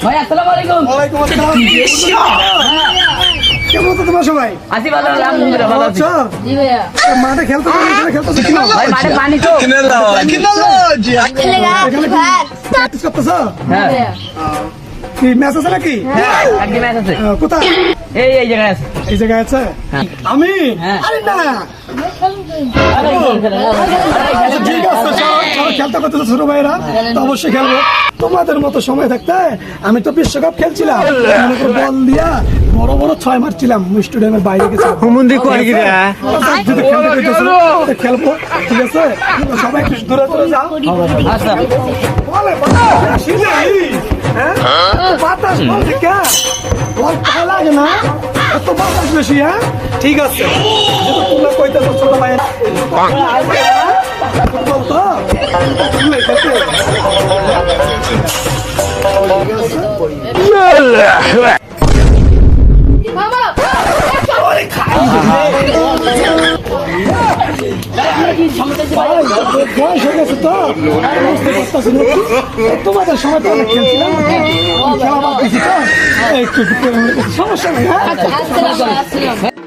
ভাই আসসালামু আলাইকুম। ওয়ালাইকুম আসসালাম। কেমন আছো তোমরা সবাই? আছি ভালো, আলহামদুলিল্লাহ ভালো আছি। জি ভাইয়া। মাঠে খেলতেছো কি না? ভাই মাঠে পানি তো। প্র্যাকটিস করতেছো? হ্যাঁ কি ম্যাচ আছে নাকি? একদিন ম্যাচ আছে। কোথায়? এই জায়গায় আছে। এই জায়গায় আছে? হ্যাঁ। আমি? হ্যাঁ। আরে না। আচ্ছা, ঠিক আছে, চলো খেলতে করতেছো ছোট ভাইরা, তো অবশ্যই খেলবো। তোমাদের মতো সময় থাকতে আমি তো বিশ্বকাপ খেলছিলাম, মনে করো বল দিয়া বড় বড় 6 মারছিলাম, স্টেডিয়ামের বাইরে গেছিলাম। যদি খেলতে কইতেছো, তো খেলবো, ঠিক আছে? সবাই একটু দূরে দূরে যাও। আচ্ছা বলে আসি নাই, হ্যাঁ? বাতাস বলছে কে? বল ভালো লাগে না? এত বাতাস বেশি, হ্যাঁ? ঠিক আছে, যেটা তোমরা কইতেছো ছোট ভাই, ফুটবল তো ফুটবল খেলতে। বয়স হয়ে গেছে তো, বুঝতে পারতাছি না। তোমাদের সময় তো অনেক খেলছিলাম, খেলা বাদ দিছি তো, একটু সমস্যা নেই, হ্যাঁ?